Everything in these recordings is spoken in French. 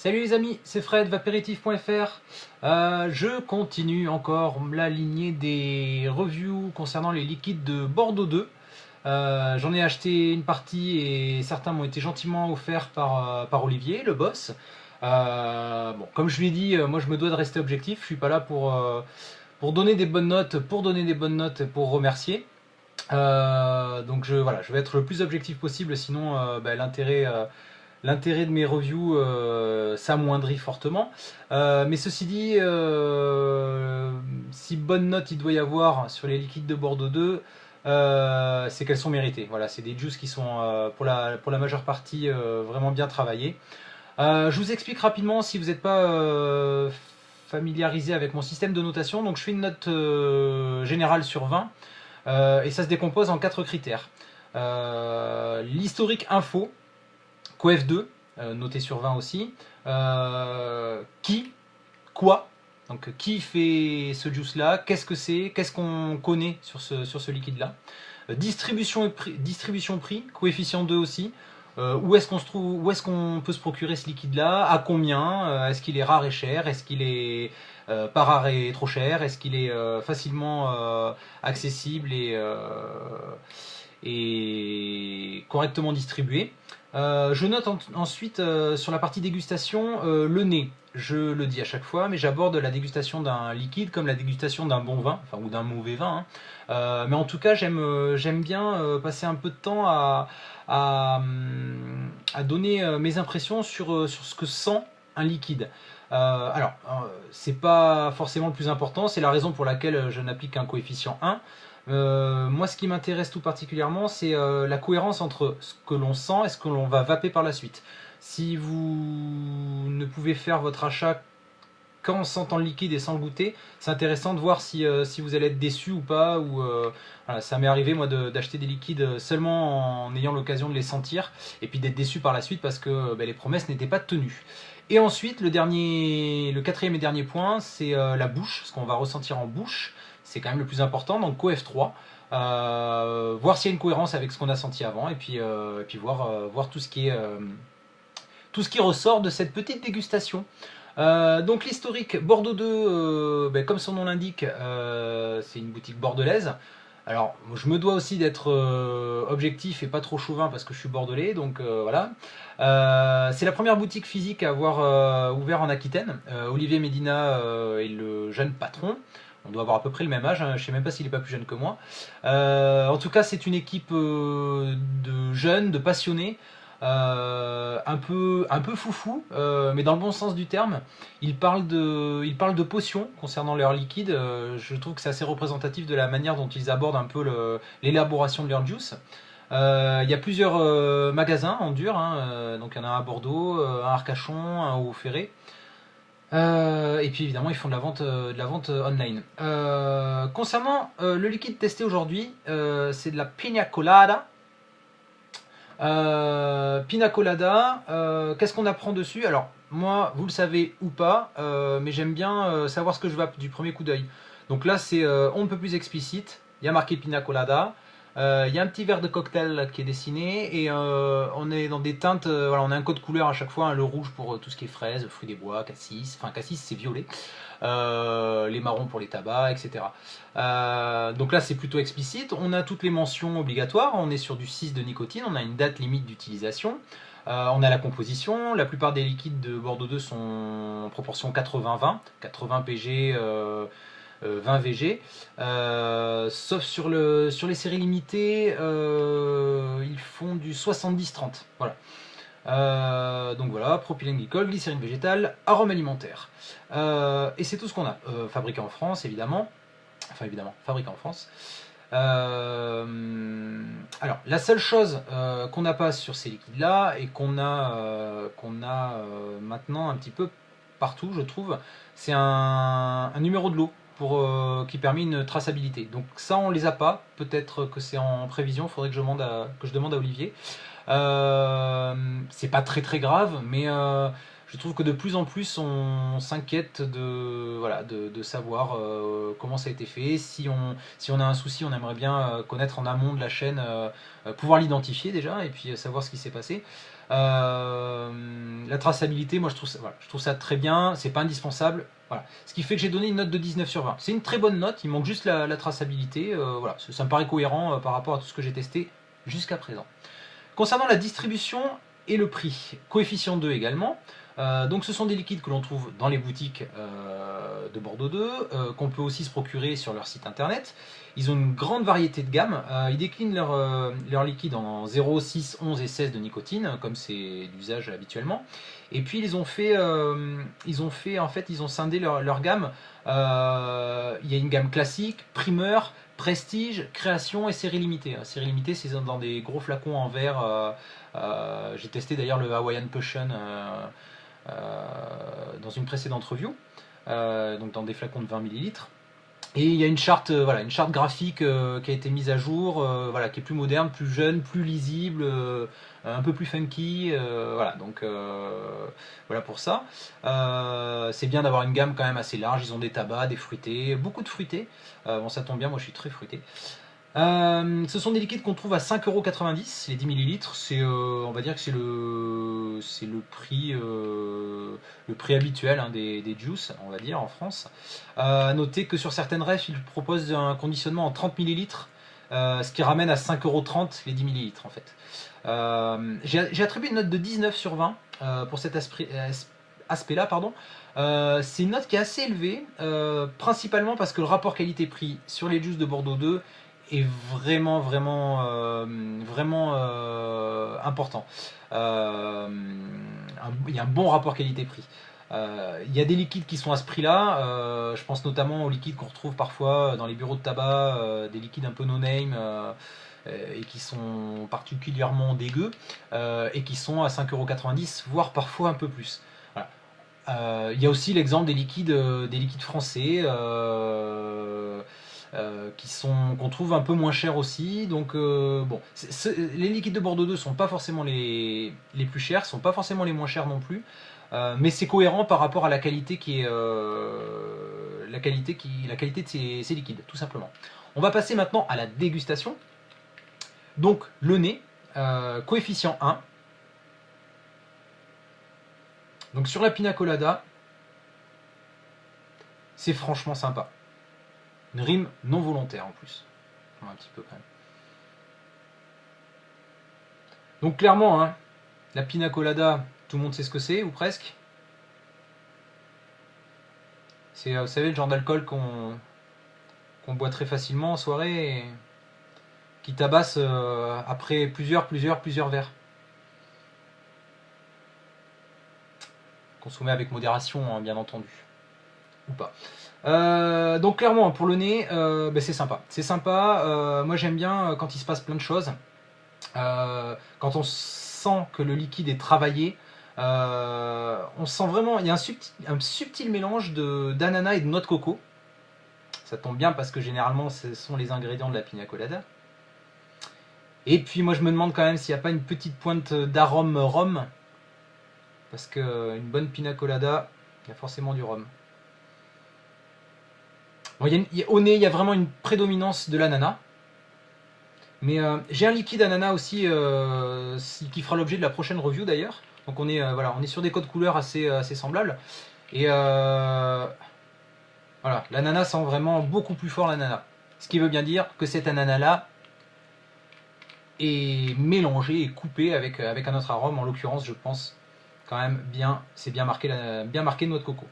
Salut les amis, c'est Fred, vapéritif.fr. Je continue encore la lignée des reviews concernant les liquides de Bordeaux 2. J'en ai acheté une partie et certains m'ont été gentiment offerts par Olivier, le boss. Bon, comme je lui ai dit, moi je me dois de rester objectif, je suis pas là pour donner des bonnes notes, et pour remercier. Donc voilà, je vais être le plus objectif possible, sinon l'intérêt de mes reviews s'amoindrit fortement. Mais ceci dit, si bonne note il doit y avoir sur les liquides de Bordeaux 2, c'est qu'elles sont méritées. Voilà, c'est des juices qui sont pour la majeure partie vraiment bien travaillées. Je vous explique rapidement si vous n'êtes pas familiarisé avec mon système de notation. Donc je fais une note générale sur 20 et ça se décompose en 4 critères. L'historique info, Coef 2, noté sur 20 aussi. Qui, quoi, donc qui fait ce juice là, qu'est-ce que c'est, qu'est-ce qu'on connaît sur ce liquide là. Distribution prix, coefficient 2 aussi. Où est-ce qu'on se trouve, où est-ce qu'on peut se procurer ce liquide là, à combien, est-ce qu'il est rare et cher, est-ce qu'il est pas rare et trop cher, est-ce qu'il est facilement accessible et correctement distribué. Je note ensuite sur la partie dégustation le nez. Je le dis à chaque fois, mais j'aborde la dégustation d'un liquide comme la dégustation d'un bon vin, enfin ou d'un mauvais vin. Mais en tout cas, j'aime bien passer un peu de temps à, donner mes impressions sur ce que sent un liquide. C'est pas forcément le plus important, c'est la raison pour laquelle je n'applique qu'un coefficient 1. Moi, ce qui m'intéresse tout particulièrement, c'est la cohérence entre ce que l'on sent et ce que l'on va vaper par la suite. Si vous ne pouvez faire votre achat qu'en sentant le liquide et sans le goûter, c'est intéressant de voir si vous allez être déçu ou pas. Voilà, ça m'est arrivé moi d'acheter des liquides seulement en ayant l'occasion de les sentir et puis d'être déçu par la suite parce que les promesses n'étaient pas tenues. Et ensuite, le quatrième et dernier point, c'est la bouche, ce qu'on va ressentir en bouche. C'est quand même le plus important, donc Coef 3. Voir s'il y a une cohérence avec ce qu'on a senti avant et puis voir tout ce qui ressort de cette petite dégustation. Donc l'historique Bordeaux 2, comme son nom l'indique, c'est une boutique bordelaise. Alors je me dois aussi d'être objectif et pas trop chauvin parce que je suis bordelais, donc voilà. C'est la première boutique physique à avoir ouvert en Aquitaine. Olivier Médina est le jeune patron. On doit avoir à peu près le même âge, hein. Je ne sais même pas s'il n'est pas plus jeune que moi. En tout cas, c'est une équipe de jeunes, de passionnés, un peu foufou, mais dans le bon sens du terme. Ils parlent de potions concernant leur liquide. Je trouve que c'est assez représentatif de la manière dont ils abordent un peu l'élaboration de leur juice. Il y a plusieurs magasins en dur, hein. Donc il y en a un à Bordeaux, un à Arcachon, un au Ferré. Et puis évidemment ils font de la vente online. Concernant le liquide testé aujourd'hui, c'est de la Pina Colada. Pina Colada, qu'est-ce qu'on apprend dessus? Alors moi, vous le savez ou pas, mais j'aime bien savoir ce que je vape du premier coup d'œil. Donc là c'est on ne peut plus explicite, il y a marqué Pina Colada. Il y a un petit verre de cocktail qui est dessiné et on est dans des teintes, voilà, on a un code couleur à chaque fois, hein, le rouge pour tout ce qui est fraises, fruits des bois, cassis, enfin cassis c'est violet, les marrons pour les tabacs, etc. Donc là c'est plutôt explicite, on a toutes les mentions obligatoires, on est sur du 6 de nicotine, on a une date limite d'utilisation. On a la composition, la plupart des liquides de Bordeaux 2 sont en proportion 80-20, 80 PG, 20 VG, sauf sur les séries limitées, ils font du 70-30. Voilà. Donc voilà, propylène glycol, glycérine végétale, arôme alimentaire. Et c'est tout ce qu'on a. Fabriqué en France, évidemment. Enfin, évidemment, fabriqué en France. Alors, la seule chose qu'on n'a pas sur ces liquides-là et qu'on a maintenant un petit peu partout, je trouve, c'est un numéro de lot qui permet une traçabilité. Donc ça, on les a pas. Peut-être que c'est en prévision. Il faudrait que je demande à Olivier. C'est pas très grave, mais je trouve que de plus en plus on s'inquiète de savoir comment ça a été fait. Si on a un souci, on aimerait bien connaître en amont de la chaîne, pouvoir l'identifier déjà et puis savoir ce qui s'est passé. La la traçabilité, moi voilà, je trouve ça très bien, c'est pas indispensable. Voilà. Ce qui fait que j'ai donné une note de 19 sur 20. C'est une très bonne note, il manque juste la traçabilité. Voilà, ça me paraît cohérent par rapport à tout ce que j'ai testé jusqu'à présent. Concernant la distribution et le prix, coefficient 2 également. Donc ce sont des liquides que l'on trouve dans les boutiques de Bordeaux 2, qu'on peut aussi se procurer sur leur site internet. Ils ont une grande variété de gammes. Ils déclinent leurs liquides en 0, 6, 11 et 16 de nicotine, comme c'est d'usage habituellement. Et puis ils ont scindé leur gamme. Il y a une gamme classique, primeur, prestige, création et série limitée. Série limitée, c'est dans des gros flacons en verre. J'ai testé d'ailleurs le Hawaiian Potion dans une précédente review, donc dans des flacons de 20 ml. Et il y a une charte, une charte graphique qui a été mise à jour, qui est plus moderne, plus jeune, plus lisible, un peu plus funky. Donc voilà pour ça. C'est bien d'avoir une gamme quand même assez large. Ils ont des tabacs, des fruités, beaucoup de fruités. Bon, ça tombe bien, moi je suis très fruité. Ce sont des liquides qu'on trouve à 5,90 €, les 10 ml. On va dire que c'est le prix habituel des juices, on va dire, en France. Notez que sur certaines refs, ils proposent un conditionnement en 30 ml, ce qui ramène à 5,30 € les 10 ml en fait. J'ai attribué une note de 19 sur 20 pour cet aspect-là, pardon. C'est une note qui est assez élevée, principalement parce que le rapport qualité-prix sur les juices de Bordeaux 2 est vraiment important. Il y a un bon rapport qualité-prix. Il y a des liquides qui sont à ce prix-là. Je pense notamment aux liquides qu'on retrouve parfois dans les bureaux de tabac, des liquides un peu no-name et qui sont particulièrement dégueux et qui sont à 5,90 €, voire parfois un peu plus. Voilà. Il y a aussi l'exemple des liquides français qu'on trouve un peu moins chers aussi. Donc bon, les liquides de Bordeaux 2 sont pas forcément les plus chers, sont pas forcément les moins chers non plus, mais c'est cohérent par rapport à la qualité la qualité de ces liquides, tout simplement. On va passer maintenant à la dégustation. Donc le nez, coefficient 1. Donc sur la pina colada, c'est franchement sympa. Une rime non volontaire en plus. Un petit peu quand même. Donc clairement, hein, la pina colada, tout le monde sait ce que c'est, ou presque. C'est, vous savez, le genre d'alcool qu'on boit très facilement en soirée et qui tabasse après plusieurs verres. Consommé avec modération, hein, bien entendu. Ou pas. Donc clairement pour le nez, c'est sympa. C'est sympa. Moi j'aime bien quand il se passe plein de choses. Quand on sent que le liquide est travaillé, on sent vraiment, il y a un subtil mélange d'ananas et de noix de coco. Ça tombe bien parce que généralement ce sont les ingrédients de la pina colada. Et puis moi je me demande quand même s'il n'y a pas une petite pointe d'arôme rhum. Parce qu'une bonne pina colada, il y a forcément du rhum. Bon, au nez, il y a vraiment une prédominance de l'ananas. Mais j'ai un liquide ananas aussi qui fera l'objet de la prochaine review d'ailleurs. Donc on est sur des codes couleurs assez semblables. Et voilà, l'ananas sent vraiment beaucoup plus fort l'ananas. Ce qui veut bien dire que cet ananas-là est mélangé et coupé avec un autre arôme. En l'occurrence, je pense quand même c'est bien marqué noix de coco.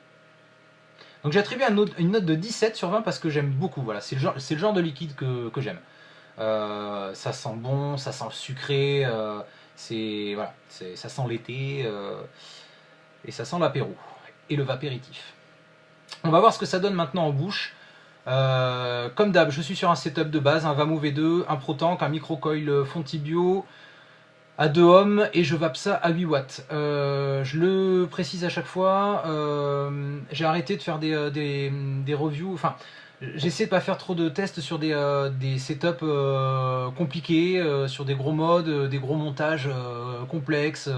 Donc j'ai attribué une note de 17 sur 20 parce que j'aime beaucoup. Voilà, c'est le genre de liquide que j'aime. Ça sent bon, ça sent sucré, ça sent l'été et ça sent l'apéro et le vapéritif. On va voir ce que ça donne maintenant en bouche. Comme d'hab, je suis sur un setup de base, un Vamo V2, un ProTank, un microcoil Fontibio à 2 ohms et je vape ça à 8 watts. Je le précise à chaque fois, j'ai arrêté de faire des reviews, enfin j'essaie de pas faire trop de tests sur des setups compliqués, sur des gros modes, des gros montages complexes,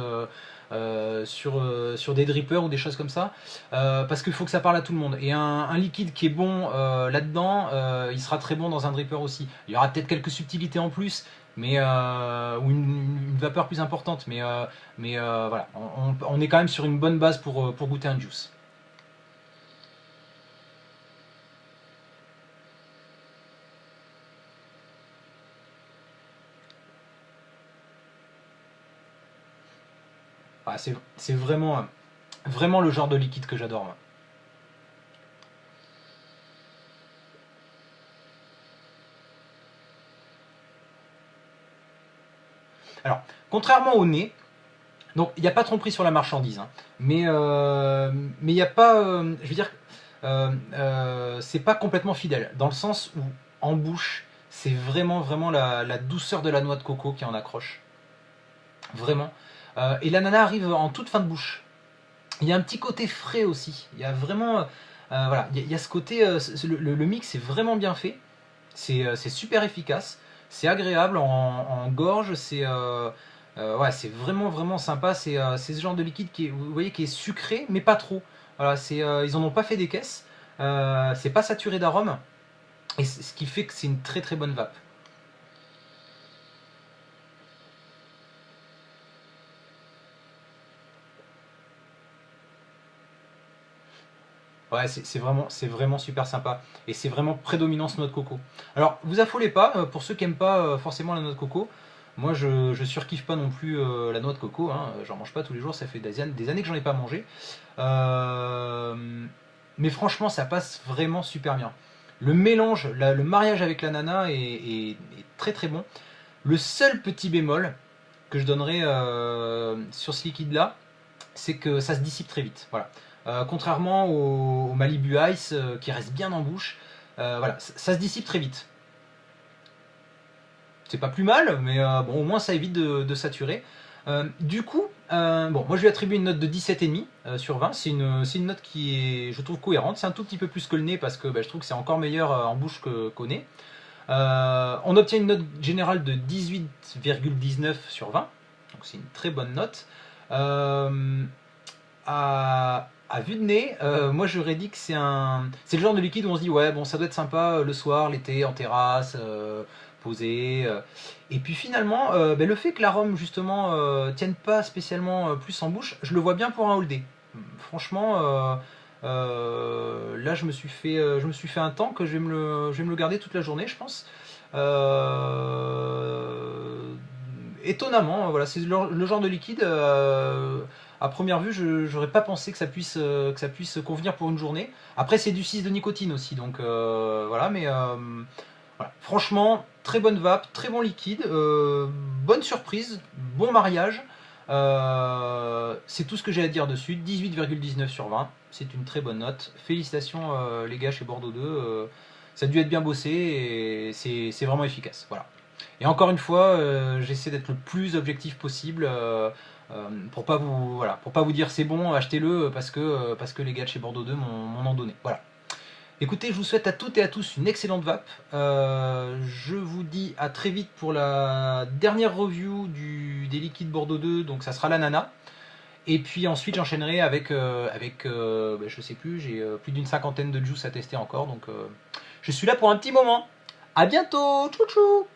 sur des drippers ou des choses comme ça, parce qu'il faut que ça parle à tout le monde. Et un liquide qui est bon là-dedans, il sera très bon dans un dripper aussi. Il y aura peut-être quelques subtilités en plus, mais ou une vapeur plus importante. Mais voilà, on est quand même sur une bonne base pour goûter un juice. Ah, c'est vraiment, vraiment le genre de liquide que j'adore, moi. Alors, contrairement au nez, donc il n'y a pas de tromperie sur la marchandise, hein, mais il n'y a pas, je veux dire, c'est pas complètement fidèle, dans le sens où en bouche, c'est vraiment vraiment la douceur de la noix de coco qui en accroche, vraiment. Et l'ananas arrive en toute fin de bouche. Il y a un petit côté frais aussi. Il y a vraiment, voilà, il y a ce côté, le mix est vraiment bien fait. C'est super efficace, c'est agréable en gorge, ouais, c'est vraiment vraiment sympa. C'est ce genre de liquide qui est, vous voyez, qui est sucré, mais pas trop. Voilà, ils en ont pas fait des caisses. C'est pas saturé d'arômes, et ce qui fait que c'est une très très bonne vape. Ouais, c'est vraiment super sympa. Et c'est vraiment prédominance noix de coco. Alors, vous affolez pas, pour ceux qui aiment pas forcément la noix de coco, moi je surkiffe pas non plus la noix de coco, hein, j'en mange pas tous les jours, ça fait des années que j'en ai pas mangé. Euh, mais franchement, ça passe vraiment super bien. Le mélange, le mariage avec l'ananas est très très bon. Le seul petit bémol que je donnerais sur ce liquide là, c'est que ça se dissipe très vite. Voilà. Contrairement au Malibu Ice qui reste bien en bouche, voilà, ça se dissipe très vite. C'est pas plus mal, mais bon, au moins ça évite de saturer. Du coup, bon, moi je lui attribue une note de 17,5 sur 20. C'est une note qui est, je trouve, cohérente. C'est un tout petit peu plus que le nez parce que bah, je trouve que c'est encore meilleur en bouche qu'au nez. On obtient une note générale de 18,19 sur 20. Donc c'est une très bonne note. À vue de nez, moi j'aurais dit que c'est le genre de liquide où on se dit ouais bon ça doit être sympa le soir, l'été, en terrasse, posé. Et puis finalement, ben, le fait que l'arôme justement tienne pas spécialement plus en bouche, je le vois bien pour un all day. Franchement, là je me suis fait un temps que je vais me le garder toute la journée, je pense. Étonnamment, voilà, c'est le genre de liquide. À première vue, je n'aurais pas pensé que ça puisse convenir pour une journée. Après, c'est du 6 de nicotine aussi, donc voilà, mais voilà. Franchement, très bonne vape, très bon liquide, bonne surprise, bon mariage. C'est tout ce que j'ai à dire dessus. 18,19 sur 20, c'est une très bonne note. Félicitations les gars chez Bordeaux 2. Ça a dû être bien bossé et c'est vraiment efficace. Voilà. Et encore une fois, j'essaie d'être le plus objectif possible pour pas vous, voilà, pour pas vous dire c'est bon, achetez-le parce que les gars de chez Bordeaux 2 m'en ont donné. Voilà. Écoutez, je vous souhaite à toutes et à tous une excellente vape. Je vous dis à très vite pour la dernière review des liquides Bordeaux 2, donc ça sera l'ananas. Et puis ensuite j'enchaînerai avec je sais plus, j'ai plus d'une cinquantaine de juice à tester encore, donc je suis là pour un petit moment. À bientôt, tchou tchou.